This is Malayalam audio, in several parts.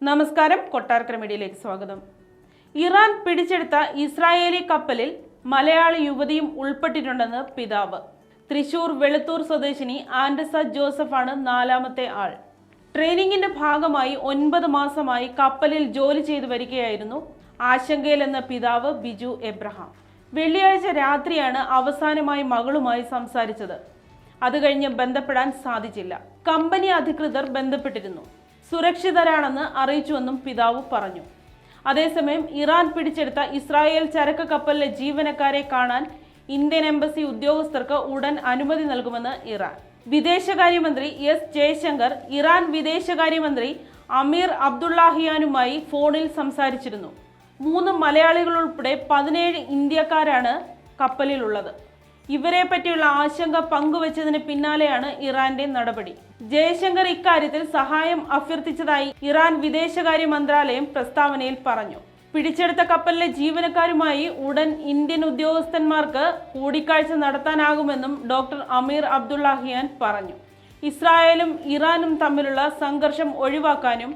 നമസ്കാരം, കൊട്ടാരക്കര മീഡിയയിലേക്ക് സ്വാഗതം. ഇറാൻ പിടിച്ചെടുത്ത ഇസ്രായേലി കപ്പലിൽ മലയാളി യുവതിയും ഉൾപ്പെട്ടിട്ടുണ്ടെന്ന് പിതാവ്. തൃശൂർ വെളുത്തൂർ സ്വദേശിനി ആൻഡസ ജോസഫാണ് നാലാമത്തെ ആൾ. ട്രെയിനിങ്ങിന്റെ ഭാഗമായി 9 മാസമായി കപ്പലിൽ ജോലി ചെയ്തു വരികയായിരുന്നു ആശങ്കയിലെന്ന പിതാവ് ബിജു എബ്രഹാം. വെള്ളിയാഴ്ച രാത്രിയാണ് അവസാനമായി മകളുമായി സംസാരിച്ചത്. അത് കഴിഞ്ഞ് ബന്ധപ്പെടാൻ സാധിച്ചില്ല. കമ്പനി അധികൃതർ ബന്ധപ്പെട്ടിരുന്നു. സുരക്ഷിതരാണെന്ന് അറിയിച്ചുവെന്നും പിതാവ് പറഞ്ഞു. അതേസമയം ഇറാൻ പിടിച്ചെടുത്ത ഇസ്രായേൽ ചരക്ക് കപ്പലിലെ ജീവനക്കാരെ കാണാൻ ഇന്ത്യൻ എംബസി ഉദ്യോഗസ്ഥർക്ക് ഉടൻ അനുമതി നൽകുമെന്ന് ഇറാൻ വിദേശകാര്യമന്ത്രി എസ് ജയശങ്കർ ഇറാൻ വിദേശകാര്യമന്ത്രി അമീർ അബ്ദുള്ളാഹിയാനുമായി ഫോണിൽ സംസാരിച്ചിരുന്നു. 3 മലയാളികൾ ഉൾപ്പെടെ 17 ഇന്ത്യക്കാരാണ് കപ്പലിലുള്ളത്. ഇവരെ പറ്റിയുള്ള ആശങ്ക പങ്കുവച്ചതിന് പിന്നാലെയാണ് ഇറാന്റെ നടപടി. ജയശങ്കർ ഇക്കാര്യത്തിൽ സഹായം അഭ്യർത്ഥിച്ചതായി ഇറാൻ വിദേശകാര്യ മന്ത്രാലയം പ്രസ്താവനയിൽ പറഞ്ഞു. പിടിച്ചെടുത്ത കപ്പലിലെ ജീവനക്കാരുമായി ഉടൻ ഇന്ത്യൻ ഉദ്യോഗസ്ഥന്മാർക്ക് കൂടിക്കാഴ്ച നടത്താനാകുമെന്നും ഡോക്ടർ അമീർ അബ്ദുള്ളാഹിയാൻ പറഞ്ഞു. ഇസ്രായേലും ഇറാനും തമ്മിലുള്ള സംഘർഷം ഒഴിവാക്കാനും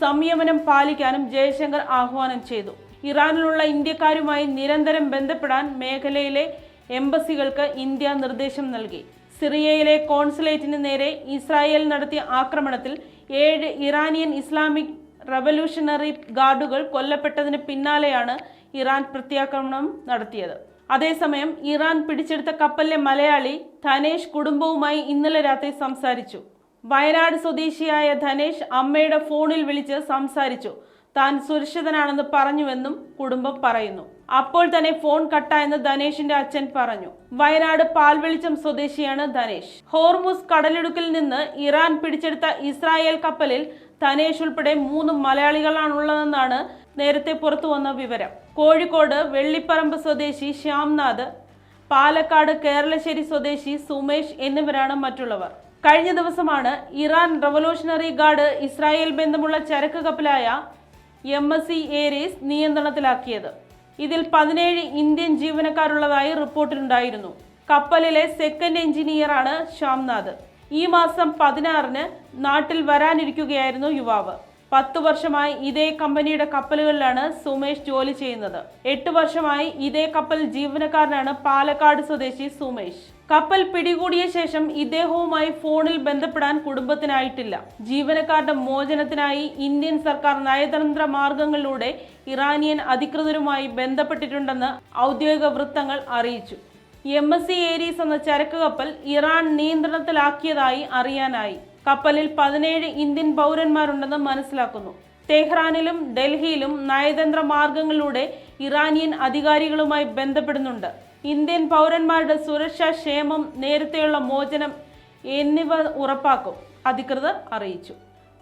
സംയമനം പാലിക്കാനും ജയശങ്കർ ആഹ്വാനം ചെയ്തു. ഇറാനിലുള്ള ഇന്ത്യക്കാരുമായി നിരന്തരം ബന്ധപ്പെടാൻ മേഖലയിലെ എംബസികൾക്ക് ഇന്ത്യ നിർദ്ദേശം നൽകി. സിറിയയിലെ കോൺസുലേറ്റിന് നേരെ ഇസ്രായേൽ നടത്തിയ ആക്രമണത്തിൽ 7 ഇറാനിയൻ ഇസ്ലാമിക് റവല്യൂഷണറി ഗാർഡുകൾ കൊല്ലപ്പെട്ടതിന് പിന്നാലെയാണ് ഇറാൻ പ്രത്യാക്രമണം നടത്തിയത്. അതേസമയം ഇറാൻ പിടിച്ചെടുത്ത കപ്പലിലെ മലയാളി ധനേഷ് കുടുംബവുമായി ഇന്നലെ രാത്രി സംസാരിച്ചു. വയനാട് സ്വദേശിയായ ധനേഷ് അമ്മയുടെ ഫോണിൽ വിളിച്ച് സംസാരിച്ചു. താൻ സുരക്ഷിതനാണെന്ന് പറഞ്ഞുവെന്നും കുടുംബം പറയുന്നു. അപ്പോൾ തന്നെ ഫോൺ കട്ടായെന്ന് ധനേഷിന്റെ അച്ഛൻ പറഞ്ഞു. വയനാട് പാൽവെളിച്ചം സ്വദേശിയാണ് ധനേഷ്. ഹോർമുസ് കടലിടുക്കിൽ നിന്ന് ഇറാൻ പിടിച്ചെടുത്ത ഇസ്രായേൽ കപ്പലിൽ ധനേഷ് ഉൾപ്പെടെ 3 മലയാളികളാണുള്ളതെന്നാണ് നേരത്തെ പുറത്തുവന്ന വിവരം. കോഴിക്കോട് വെള്ളിപ്പറമ്പ് സ്വദേശി ശ്യാംനാഥ്, പാലക്കാട് കേരളശ്ശേരി സ്വദേശി സുമേഷ് എന്നിവരാണ് മറ്റുള്ളവർ. കഴിഞ്ഞ ദിവസമാണ് ഇറാൻ റവല്യൂഷണറി ഗാർഡ് ഇസ്രായേൽ ബന്ധമുള്ള ചരക്ക് കപ്പലായ MSC ഏരീസ് നിയന്ത്രണത്തിലാക്കിയത്. ഇതിൽ 17 ഇന്ത്യൻ ജീവനക്കാരുള്ളതായി റിപ്പോർട്ടിലുണ്ടായിരുന്നു. കപ്പലിലെ സെക്കൻഡ് എഞ്ചിനീയറാണ് ശ്യാംനാഥ്. ഈ മാസം 16-ന് നാട്ടിൽ വരാനിരിക്കുകയായിരുന്നു യുവാവ്. 10 വർഷമായി ഇതേ കമ്പനിയുടെ കപ്പലുകളിലാണ് സുമേഷ് ജോലി ചെയ്യുന്നത്. 8 വർഷമായി ഇതേ കപ്പൽ ജീവനക്കാരനാണ് പാലക്കാട് സ്വദേശി സുമേഷ്. കപ്പൽ പിടികൂടിയ ശേഷം ഇദ്ദേഹവുമായി ഫോണിൽ ബന്ധപ്പെടാൻ കുടുംബത്തിനായിട്ടില്ല. ജീവനക്കാരുടെ മോചനത്തിനായി ഇന്ത്യൻ സർക്കാർ നയതന്ത്ര മാർഗങ്ങളിലൂടെ ഇറാനിയൻ അധികൃതരുമായി ബന്ധപ്പെട്ടിട്ടുണ്ടെന്ന് ഔദ്യോഗിക വൃത്തങ്ങൾ അറിയിച്ചു. MSC ഏരീസ് എന്ന ചരക്ക് കപ്പൽ ഇറാൻ നിയന്ത്രണത്തിലാക്കിയതായി അറിയാനായി. കപ്പലിൽ 17 ഇന്ത്യൻ പൗരന്മാരുണ്ടെന്ന് മനസ്സിലാക്കുന്നു. തെഹ്റാനിലും ഡൽഹിയിലും നയതന്ത്ര മാർഗങ്ങളിലൂടെ ഇറാനിയൻ അധികാരികളുമായി ബന്ധപ്പെടുന്നുണ്ട്. ഇന്ത്യൻ പൗരന്മാരുടെ സുരക്ഷ, ക്ഷേമം, നേരത്തെയുള്ള മോചനം എന്നിവ ഉറപ്പാക്കും, അധികൃതർ അറിയിച്ചു.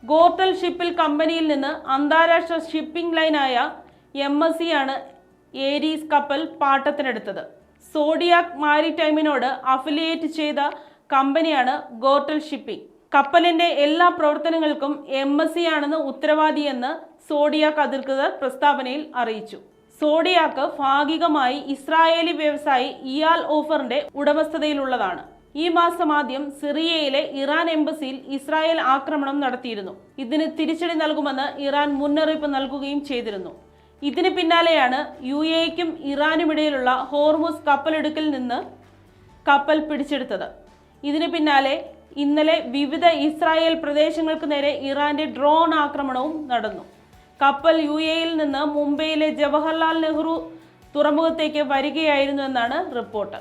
ഗോർട്ടൽ ഷിപ്പിൽ കമ്പനിയിൽ നിന്ന് അന്താരാഷ്ട്ര ഷിപ്പിംഗ് ലൈനായ MSC ആണ് ഏരീസ് കപ്പൽ പാട്ടത്തിനെടുത്തത്. സോഡിയാക് മാരിടൈമിനോട് അഫിലിയേറ്റ് ചെയ്ത കമ്പനിയാണ് ഗോർട്ടൽ ഷിപ്പിംഗ്. കപ്പലിന്റെ എല്ലാ പ്രവർത്തനങ്ങൾക്കും MSC ആണെന്ന് ഉത്തരവാദിയെന്ന് സോഡിയാക് അധികൃതർ പ്രസ്താവനയിൽ അറിയിച്ചു. സോഡിയാക് ഭാഗികമായി ഇസ്രായേലി വ്യവസായി ഇയാൽ ഓഫറിന്റെ ഉടമസ്ഥതയിലുള്ളതാണ്. ഈ മാസം ആദ്യം സിറിയയിലെ ഇറാൻ എംബസിയിൽ ഇസ്രായേൽ ആക്രമണം നടത്തിയിരുന്നു. ഇതിന് തിരിച്ചടി നൽകുമെന്ന് ഇറാൻ മുന്നറിയിപ്പ് നൽകുകയും ചെയ്തിരുന്നു. ഇതിന് പിന്നാലെയാണ് UAEക്കും ഇറാനുമിടയിലുള്ള ഹോർമുസ് കപ്പലിടുക്കിൽ നിന്ന് കപ്പൽ പിടിച്ചെടുത്തത്. ഇതിന് പിന്നാലെ ഇന്നലെ വിവിധ ഇസ്രായേൽ പ്രദേശങ്ങൾക്ക് നേരെ ഇറാന്റെ ഡ്രോൺ ആക്രമണവും നടന്നു. കപ്പൽ UAEയിൽ നിന്ന് മുംബൈയിലെ ജവഹർലാൽ നെഹ്റു തുറമുഖത്തേക്ക് വരികയായിരുന്നു എന്നാണ് റിപ്പോർട്ട്.